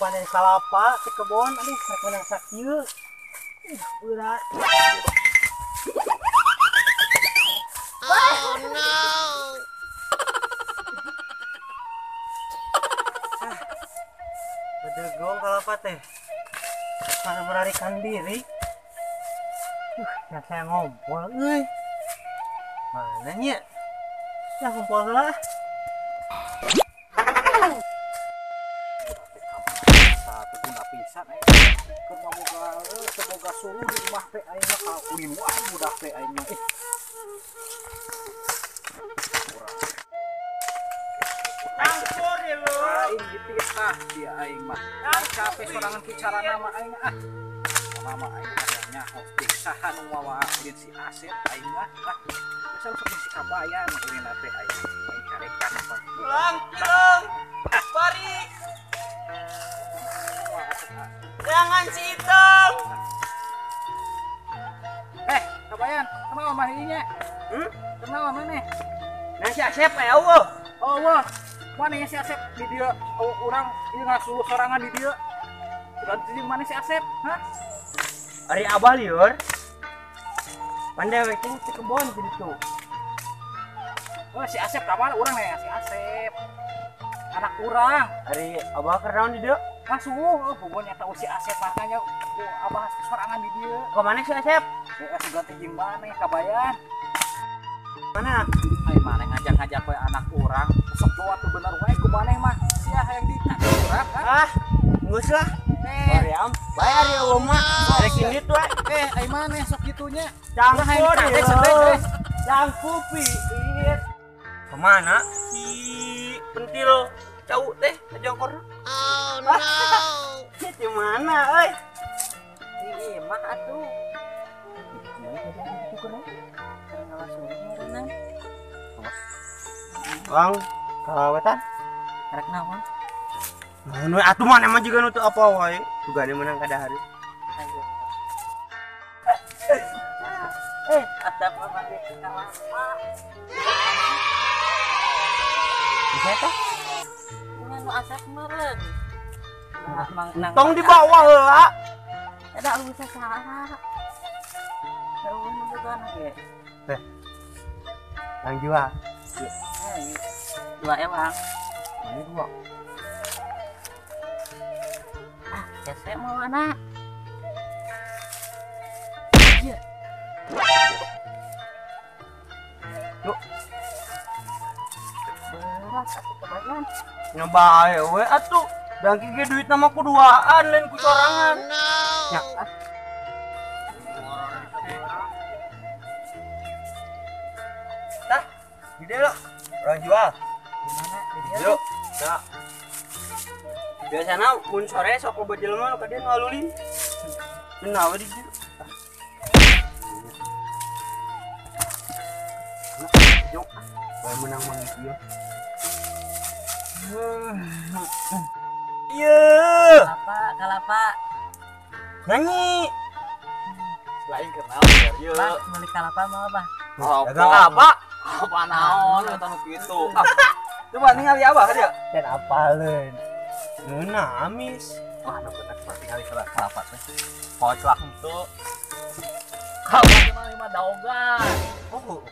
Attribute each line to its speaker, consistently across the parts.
Speaker 1: panen kalapa di kebon, aduh rek menang sakieu. Berat.
Speaker 2: Oh no.
Speaker 1: Bedegong kalapa teh. Mana melarikan diri. Ya saya ngompol euy. Mana nya? Ya ngompol lah. Satu guna pisan semoga suhu di rumah teh ayeuna ka ulin wae budak teh ayeuna. Campur ya lu. Aing dititah dia aing mah. Capek sorangan bicara nama aing ah. Nama aing adanya hosting saha nu wawa ulin si Asep aing mah. Misal seperti kabayan ulin teh aing carekan. Pulang. Bari. Jangan citong. Kabayan, kenapa mah ininya? Kenapa mana? Nah si Asep ya Allah. Oh Allah. Mana ya si Asep di dia? Orang ini ngasuh sorangan di dia. Sudah di mana si Asep? Hah? Ari Abah liur. Pandai weking di kebon gitu. Oh si Asep kamar orang ya si Asep. Anak orang. Ari Abah kernaon di dia? Ngasuh, pokoknya tahu si Asep makanya Abah sorangan di dia. Kemana si Asep? Sudah tinggi mana kabayan? Mana? Ay mana ngajak-ngajak we anak orang. Sok doa tuh bener wae kumana mah. Sia hayang dikasih urang kan? Ah, geus lah. Bariam, bayar ya oma. Rek ini tuh. Ay mana sok gitunya? Jangan hayang Cangku piit. Kemana? Si pentil cau teh ngajongkor.
Speaker 2: Oh no.
Speaker 1: Di mana euy? Di mah atuh. Bang, kawetan rek naon? Mun we atuh mah emang juga nutu apa wae, tugane menang kada hari. Atap mah di kalapa. Bisa tah?
Speaker 2: Ngan asap meureun.
Speaker 1: Tong di bawah heula.
Speaker 2: Ada usah saha. Tahu nu bukan ge.
Speaker 1: Yang jual.
Speaker 2: Dua ewang.
Speaker 1: Ini dua.
Speaker 2: Ya saya mau mana? Iya.
Speaker 1: Yuk.
Speaker 2: Berat atuh kebayan.
Speaker 1: Nyobae we atuh. Dan kiki duit nama kuduaan lain ku sorangan. Ya. Tah, gede lo. Orang jual.
Speaker 2: Gimana?
Speaker 1: Yuk. Nah. Biasana mun sore sok bejelema nu ka dieu ngalulin. Benawe di dieu. Yuk. Bae menang mang ieu. Iya.
Speaker 2: Kalapa.
Speaker 1: Nyanyi.
Speaker 3: Lain kenal ya, yuk.
Speaker 2: Pak, beli kalapa mau apa?
Speaker 1: Dagang apa?
Speaker 3: Apa naon eta nu kitu? Coba ningali Abah dia.
Speaker 1: Dan apaleun. Ngeuna amis.
Speaker 3: Wah, nu bener pasti kali kelapa teh. Koclak henteu. Kalapa mah lima daogan.
Speaker 1: Oh.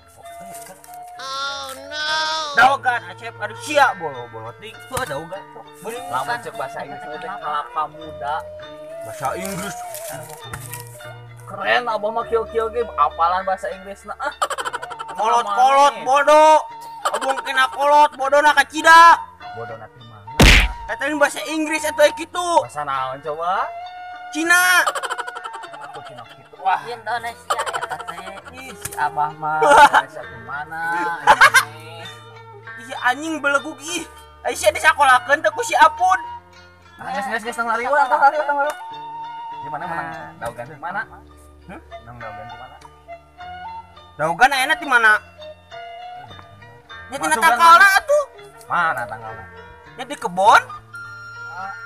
Speaker 2: Oh no.
Speaker 1: Daogan Acep aduh sia bolo-bolo ting. Tuh daogan.
Speaker 3: Beli lamun cek bahasa Inggris teh kalapa muda.
Speaker 1: Bahasa Inggris.
Speaker 3: Keren Abah mah kieu-kieu ge apalan bahasa Inggrisna.
Speaker 1: Kolot-kolot bodoh. Abung kena kolot bodona ka cida.
Speaker 3: Bodona teh mana?
Speaker 1: Eta ini bahasa Inggris atuh kitu.
Speaker 3: Bahasa naon coba?
Speaker 1: Cina.
Speaker 3: Aku cina kitu. Wah,
Speaker 2: Indonesia eta teh.
Speaker 3: ih si Abah mah Indonesia di mana ini?
Speaker 1: Ih anjing beleguk ih. Aisyah disakolakeun teh ku si Apun.
Speaker 3: Geus tang lari. Di mana menang daogan di mana? Menang daogan di mana?
Speaker 1: Daogan ayeuna di mana? Nya tina
Speaker 3: Masuk
Speaker 1: tangkalna atuh.
Speaker 3: Mana tanggalna?
Speaker 1: Nya di kebon.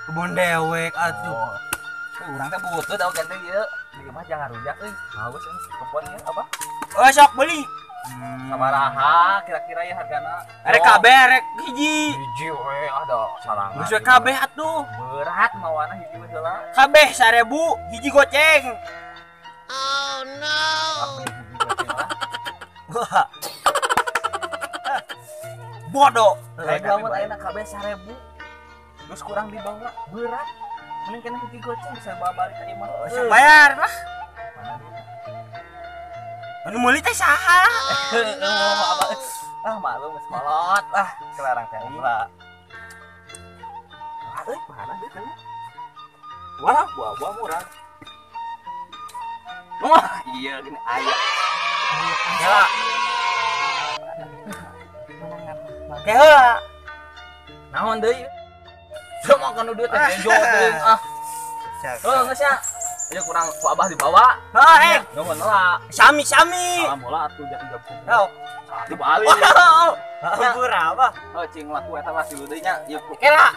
Speaker 1: Kebon dewek atuh.
Speaker 3: Urang teh butuh daogan teh ieu. Di mah jangan rujak euy. Haus euy kebon ieu apa?
Speaker 1: Sok beli.
Speaker 3: Sabaraha kira-kira ya hargana?
Speaker 1: Rek kabeh rek hiji.
Speaker 3: Hiji we ada sarangan.
Speaker 1: Geus we kabeh atuh.
Speaker 3: Berat mawana hiji we heula.
Speaker 1: Kabeh 1000 hiji goceng. Wah. Bodoh.
Speaker 3: Lamun ayeuna kabeh 1000. Terus kurang dibawa berat. Mending kena hiji goceng bisa bawa balik ka imah.
Speaker 1: Sok bayar lah. Anu meuli teh saha?
Speaker 3: Malu geus kolot. Kelarang teh ulah. Mana dia teh? Wah, buah-buah murah. Wah, iya gini aya.
Speaker 1: Ya. Heula.
Speaker 3: Naon deui? Semua kan duit teh bejo teh. Geus ya. Ayo kurang ku Abah dibawa. Nuhun lah.
Speaker 1: Sami-sami.
Speaker 3: Alhamdulillah atuh jam.
Speaker 1: Yo.
Speaker 3: Dibalik.
Speaker 1: Kubur apa?
Speaker 3: Cing laku eta mah silu deui nya. Ieu
Speaker 1: Kela.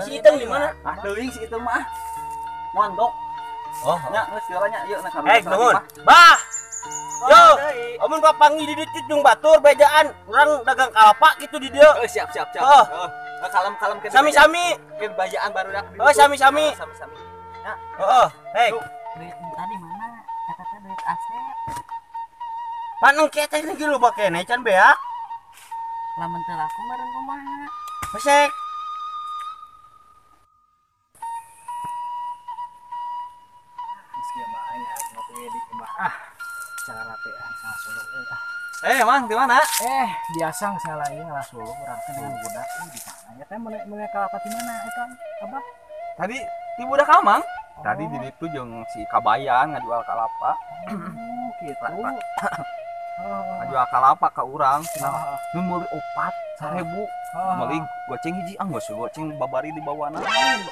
Speaker 1: Si Iteng di mana?
Speaker 3: Teuing si itu mah. Mondok.
Speaker 1: Oh.
Speaker 3: Nya geus segalanya ieu na
Speaker 1: Nuhun. Bah. Yo, amun papangi di dieu jeung batur bejaan urang dagang kalapa gitu di dieu.
Speaker 3: Siap.
Speaker 1: Oh.
Speaker 3: Kalem-kalem ke
Speaker 1: Sami-sami.
Speaker 3: ke bajaan barudak.
Speaker 1: Oh, sami-sami.
Speaker 3: Sami-sami.
Speaker 1: Heeh. Hei.
Speaker 2: Duit tadi mana? Kata teh duit Asep.
Speaker 1: Panung kieu teh lagi loba keneh can beak.
Speaker 2: Lamun teu laku meureun kumaha?
Speaker 1: Besek.
Speaker 3: Meski mah aya ngopi di imah. Cara teh asa solo. Mang, di mana?
Speaker 1: Biasa salah ieu ngalah urang teh dengan budak di mana ya teh meuli kalapa di mana eta? Abah.
Speaker 3: Tadi di budak Amang. Tadi di ditu jeung si Kabayan ngajual kalapa.
Speaker 1: Gitu.
Speaker 3: Ngajual kalapa ka urang. Nu meuli opat 1000. Meuli goceng hiji geus goceng babari di bawana.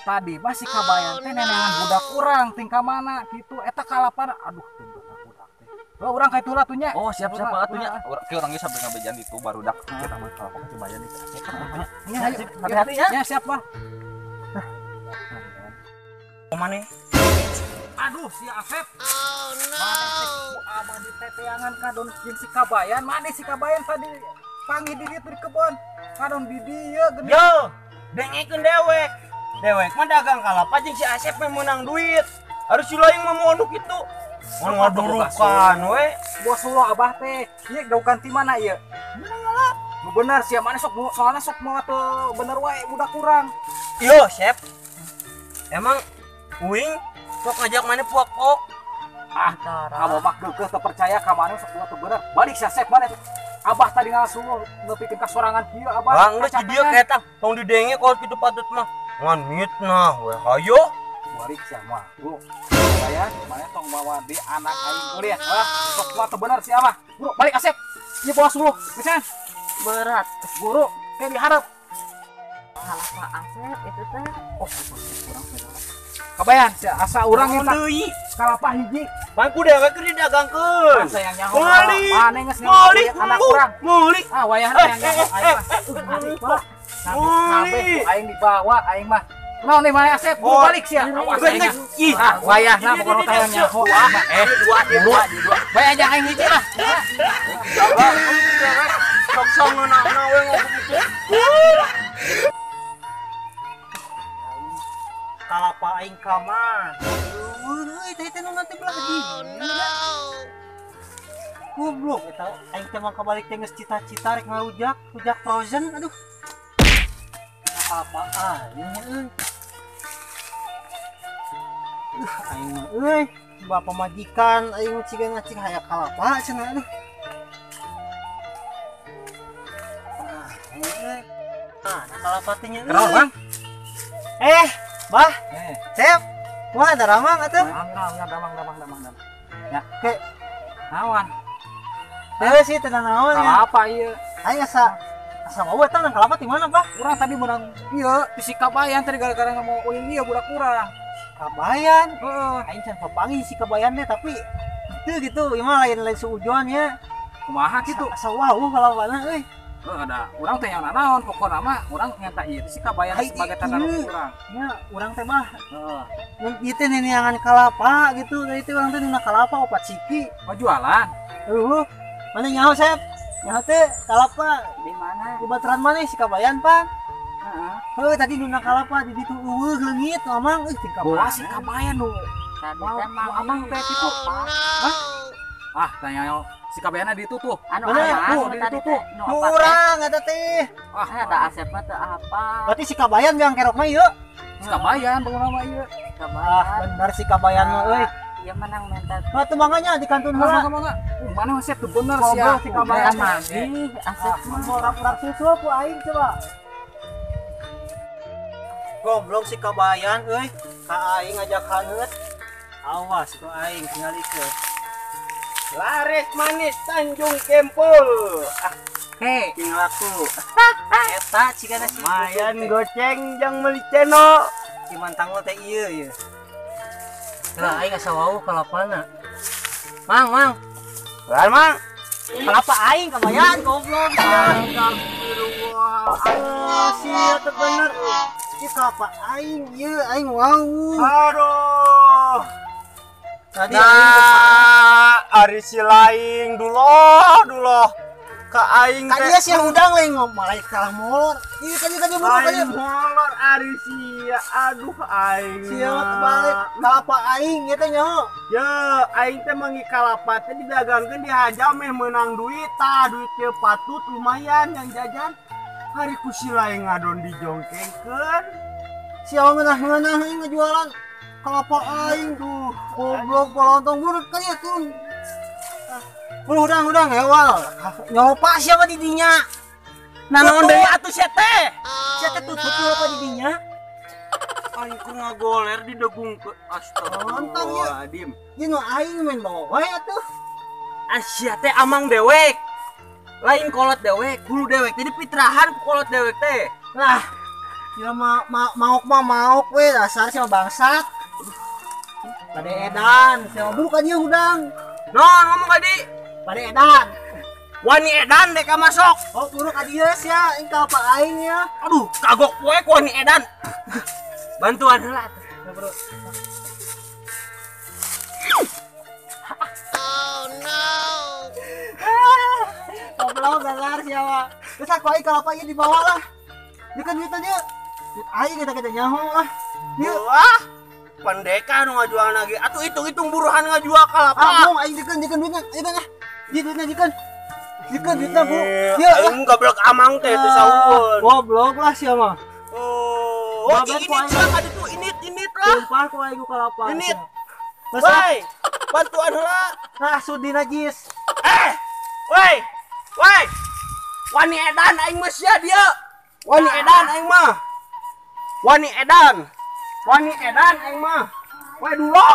Speaker 1: Tadi masih kabayan teh nenengan budak urang tingkah mana gitu eta kalapa aduh tunggu budak teh. Oh urang ka itulah tuh nya.
Speaker 3: Oh siap atunya. Ke urang ge sambil ngabejan ditu barudak kita mah kalapa ka Cibayan itu. Hati-hati ya.
Speaker 1: Ya siap Pak. Mana? Aduh si Asep. Oh no. Abah di teteangan kadon jeung si Kabayan. Mana si Kabayan tadi panggil di dieu di kebon. Kadon di dieu gede. Yo, dengekeun dewek. Dewek mah dagang kalapa jeung si Asep mah meunang duit. Harus si laing mah mono kitu. Mun ngadurukan we. Bos lo Abah teh. Ieu daukan ti mana ieu? Nu bener sia mana sok soalna sok mau teu bener wae budak kurang. Yo, Sep. Emang Uing sok ngajak mana puak-puak. Kamu mah geugeuh teu percaya ka mana sok teu bener. Balik sia Sep mana Abah tadi ngasuh nepikeun ka sorangan kieu Abah. Bang geus di dieu ketak tong didenge kalau kitu patut mah. Ngan mitnah we hayo. Balik sia mah. Bro. Saya mana tong bawa di anak aing kuliah. Sok teu bener si Abah. Bro, balik Asep. Ieu bawa suluh. Geus
Speaker 2: Berat.
Speaker 1: guru kayak diharap.
Speaker 2: Kalapa Asep itu teh.
Speaker 1: Oh, kurang kabayan asa urang eta kalapa hiji bangku dewek keur didagangkeun asa yang nyaho maneh geus anak urang meuli wayahna yang nyaho aing mah kabeh aing dibawa aing mah naon nih mana Asep balik sia wayahna pokona teh yang nyaho dua bae aja aing hiji lah sok songeuna we ngomong kitu kalapa aing kaman. Euy, teh nu nanti belah di. Goblok eta aing teh mah kabalik teh geus cita-cita rek ngarujak, rujak frozen. Aduh. Apa aing euy. Aing mah euy, bapak majikan aing ciga ngacik hayang kalapa cenah aduh. Kalapa teh nya. Kenal, Bang? Bah, Sep, wah ada ramang atuh. Damang. Ya, ke nawan. Dewe sih teu naon ya. Apa ieu? Aing asa mau eta nang kalapa di mana, Bah? Urang tadi menang ieu di si Kabayan tadi gara-gara mau uling ieu budak urang. Kabayan? Heeh. Aing can papangi si Kabayan teh tapi teu gitu, ieu mah lain seujuan ya. Kumaha kitu? Asa wau kalapana euy. Ada orang teh yang naon pokokna mah urang nyata ieu si Kabayan sebagai tanda urang. Ya, urang teh mah heeh. Ieu teh neneangan kalapa gitu, dari teh urang teh nina kalapa opat siki. Oh jualan. Mana nyaho Sep? Nyaho teh kalapa
Speaker 2: Di mana?
Speaker 1: kubaturan mana si Kabayan Pan?
Speaker 2: Heeh.
Speaker 1: Tadi nuna kalapa di ditu eueuh leungit mamang ti
Speaker 3: Bawa si Kabayan nu.
Speaker 2: Tadi
Speaker 1: Mau
Speaker 2: teh mah
Speaker 3: abang teh itu.
Speaker 1: Hah?
Speaker 3: Ah, tanya si Kabayana di itu tuh.
Speaker 2: anu
Speaker 1: Bener,
Speaker 2: apa
Speaker 1: tuh,
Speaker 2: tadi
Speaker 3: di
Speaker 2: teh
Speaker 3: tutup.
Speaker 2: nu apa teh?
Speaker 1: Kurang eta teh.
Speaker 2: Ada Asep mah teu apa.
Speaker 1: Berarti si Kabayan yang kerok mah ieu.
Speaker 3: Si Kabayan bangun nama ieu.
Speaker 1: Ah, bener si Kabayan mah euy.
Speaker 2: Iya menang mental.
Speaker 1: Nah, tuh manganya di kantun heula.
Speaker 3: Mangga. Mana Asep tuh bener sih
Speaker 1: Ngobrol si Kabayan.
Speaker 2: Mandi Asep mah.
Speaker 1: Orang-orang susu ku aing coba. Goblok si Kabayan euy. Ka aing ngajak hangeut. Awas ku aing tingalikeun.
Speaker 4: Laris manis Tanjung Kempul.
Speaker 2: Hei,
Speaker 1: Tinggal aku.
Speaker 2: eta cigana si
Speaker 4: Mayan goceng jang meuli ceno.
Speaker 1: Di mantang lo teh ieu ye.
Speaker 2: Lah aing asa wau kalapana. Mang.
Speaker 4: Lan mang.
Speaker 1: Kenapa aing Kabayan goblok sia.
Speaker 4: Astagfirullah.
Speaker 1: Sia teh bener. Ieu kenapa aing ieu aing wau.
Speaker 4: Aduh.
Speaker 1: Tadi aing
Speaker 4: Nah, ari si laing duloh. Ka aing
Speaker 1: kan dia yang udang lain malah kalah molor. Ieu kan dia buruk aja.
Speaker 4: aing molor ari sia. Aduh aing.
Speaker 1: Siap balik kalapa aing ieu teh nyaho.
Speaker 4: Ya, aing teh mangi kalapa teh didagangkeun di haja meh meunang duit, duit teh patut lumayan yang jajan. Hari ku si laing ngadon dijongkengkeun.
Speaker 1: Siapa ngeunah aing ngejualan kalapa aing tuh. Goblok polontong buruk kan ya tuh. Udang hewal. Nyopa siapa di dinya?
Speaker 4: Nanaon deui atuh sia teh?
Speaker 1: Sia teh tutup apa di dinya?
Speaker 4: Aing ku ngagoler di degungkeun. Astagfirullahaladzim.
Speaker 1: Ieu nu aing main bawa wae atuh.
Speaker 4: Asia teh amang dewek. Lain kolot dewek, hulu dewek. Jadi pitrahan ku kolot dewek teh.
Speaker 1: Lah, kira mauk we dasar sama bangsat. Pada edan, sama bukan dia udang.
Speaker 4: Non ngomong kadi.
Speaker 1: Pada edan.
Speaker 4: Wani edan dek masuk.
Speaker 1: Oh, buruk adieu sia, engkau apa aing ya?
Speaker 4: Aduh, kagok poe ku wani edan. Bantuan heula.
Speaker 1: Goblok dasar siapa? Terus aku aing kalau apa ieu dibawa lah. Dikeun duitnya. Duit aing kita nyaho lah. Yuk,
Speaker 4: Wah, pendeka nu ngajual lagi. Atuh hitung-hitung buruhan ngajual kalapa.
Speaker 1: mau aing dikeun duitnya. Ayo kan ya. Di duitnya dikeun. Dikeun duitnya, Bu. Yuk.
Speaker 4: Aing goblok amang teh teu saeun.
Speaker 1: Goblok lah siapa?
Speaker 4: Oh,
Speaker 1: Babet
Speaker 4: ini
Speaker 1: ku aing.
Speaker 4: siapa itu init lah.
Speaker 1: Sumpah ku aing ku kalapa.
Speaker 4: Ini.
Speaker 1: Terus
Speaker 4: Woi, bantuan heula.
Speaker 1: nah sudi najis.
Speaker 4: Woi. Wani edan aing mah sia dia. Wani edan aing mah. Wani edan aing mah. Woi dulu.